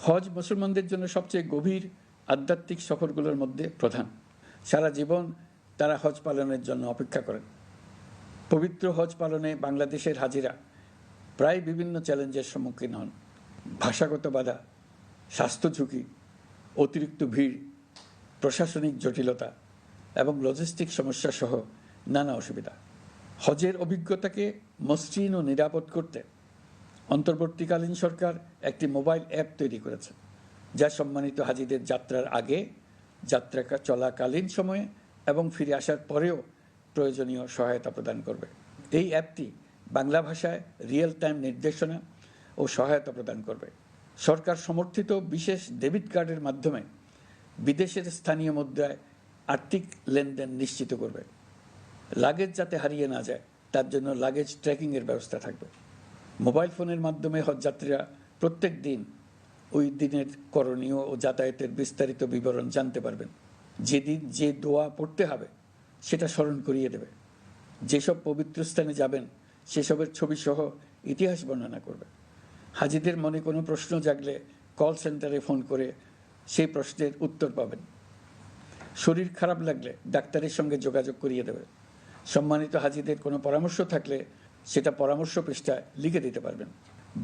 হজ মুসলমানদের জন্য সবচেয়ে গভীর আধ্যাত্মিক সফরগুলোর মধ্যে প্রধান। সারা জীবন তারা হজ পালনের জন্য অপেক্ষা করেন। পবিত্র হজ পালনে বাংলাদেশের হাজিরা প্রায় বিভিন্ন চ্যালেঞ্জের সম্মুখীন হন। ভাষাগত বাধা, স্বাস্থ্য ঝুঁকি, অতিরিক্ত ভিড়, প্রশাসনিক জটিলতা এবং লজিস্টিক সমস্যা সহ নানা অসুবিধা। হজের অভিজ্ঞতাকে মসৃণ ও নিরাপদ করতে অন্তর্বর্তীকালীন সরকার একটি মোবাইল অ্যাপ তৈরি করেছে, যা সম্মানিত হাজিদের যাত্রার আগে, যাত্রা চলাকালীন সময়ে এবং ফিরে আসার পরেও প্রয়োজনীয় সহায়তা প্রদান করবে। এই অ্যাপটি বাংলা ভাষায় রিয়েল টাইম নির্দেশনা ও সহায়তা প্রদান করবে। সরকার সমর্থিত বিশেষ ডেবিট কার্ডের মাধ্যমে বিদেশের স্থানীয় মুদ্রায় আর্থিক লেনদেন নিশ্চিত করবে। লাগেজ যাতে হারিয়ে না যায় তার জন্য লাগেজ ট্র্যাকিংয়ের ব্যবস্থা থাকবে। মোবাইল ফোনের মাধ্যমে হজযাত্রীরা প্রত্যেক দিন ওই দিনের করণীয় ও যাতায়াতের বিস্তারিত বিবরণ জানতে পারবেন। যেদিন যে দোয়া পড়তে হবে সেটা স্মরণ করিয়ে দেবে। যেসব পবিত্র স্থানে যাবেন সেসবের ছবি সহ ইতিহাস বর্ণনা করবে। হাজিদের মনে কোনো প্রশ্ন জাগলে কল সেন্টারে ফোন করে সেই প্রশ্নের উত্তর পাবেন। শরীর খারাপ লাগলে ডাক্তারের সঙ্গে যোগাযোগ করিয়ে দেবে। সম্মানিত হাজিদের কোনো পরামর্শ থাকলে সেটা পরামর্শ পৃষ্ঠায় লিখে দিতে পারবেন।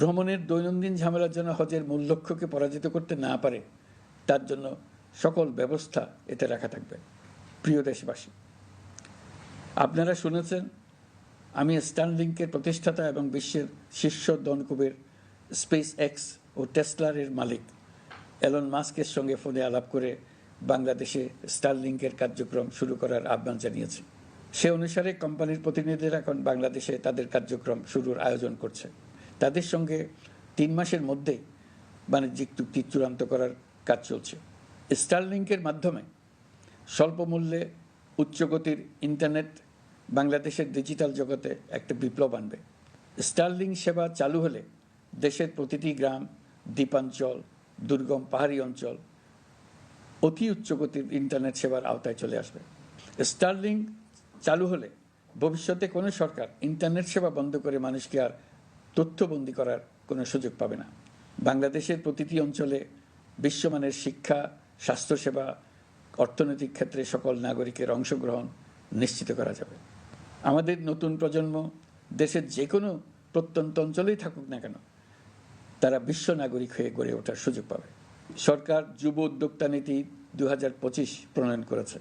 ভ্রমণের দৈনন্দিন ঝামেলার জন্য হজের মূল লক্ষ্যকে পরাজিত করতে না পারে তার জন্য সকল ব্যবস্থা এতে রাখা থাকবে। প্রিয় দেশবাসী, আপনারা শুনেছেন আমি স্টারলিংকের প্রতিষ্ঠাতা এবং বিশ্বের শীর্ষ ধনকুবের স্পেস এক্স ও টেসলার মালিক এলন মাস্কের সঙ্গে ফোনে আলাপ করে বাংলাদেশে স্টারলিংকের কার্যক্রম শুরু করার আহ্বান জানিয়েছি। সে অনুসারে কোম্পানির প্রতিনিধিরা এখন বাংলাদেশে তাদের কার্যক্রম শুরুর আয়োজন করছে। তাদের সঙ্গে 3 মাসের মধ্যেই বাণিজ্যিক চুক্তি চূড়ান্ত করার কাজ চলছে। স্টারলিংকের মাধ্যমে স্বল্প মূল্যে উচ্চগতির ইন্টারনেট বাংলাদেশের ডিজিটাল জগতে একটা বিপ্লব আনবে। স্টারলিং সেবা চালু হলে দেশের প্রতিটি গ্রাম, দ্বীপাঞ্চল, দুর্গম পাহাড়ি অঞ্চল অতি উচ্চগতির ইন্টারনেট সেবার আওতায় চলে আসবে। স্টারলিং চালু হলে ভবিষ্যতে কোনো সরকার ইন্টারনেট সেবা বন্ধ করে মানুষকে আর তথ্যবন্দী করার কোনো সুযোগ পাবে না। বাংলাদেশের প্রতিটি অঞ্চলে বিশ্বমানের শিক্ষা, স্বাস্থ্যসেবা, অর্থনৈতিক ক্ষেত্রে সকল নাগরিকের অংশগ্রহণ নিশ্চিত করা যাবে। আমাদের নতুন প্রজন্ম দেশের যে কোনো প্রত্যন্ত অঞ্চলেই থাকুক না কেন, তারা বিশ্ব নাগরিক হয়ে গড়ে ওঠার সুযোগ পাবে। সরকার যুব উদ্যোক্তা নীতি 2025 প্রণয়ন করেছে।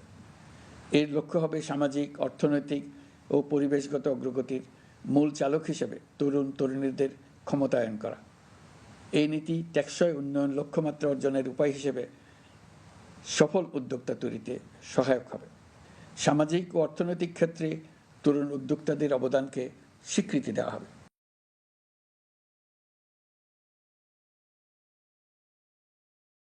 এর লক্ষ্য হবে সামাজিক, অর্থনৈতিক ও পরিবেশগত অগ্রগতির মূল চালক হিসেবে তরুণ তরুণীদের ক্ষমতায়ন করা। এই নীতি টেকসই উন্নয়ন লক্ষ্যমাত্রা অর্জনের উপায় হিসেবে সফল উদ্যোক্তা তৈরিতে সহায়ক হবে। সামাজিক ও অর্থনৈতিক ক্ষেত্রে তরুণ উদ্যোক্তাদের অবদানকে স্বীকৃতি দেওয়া হবে।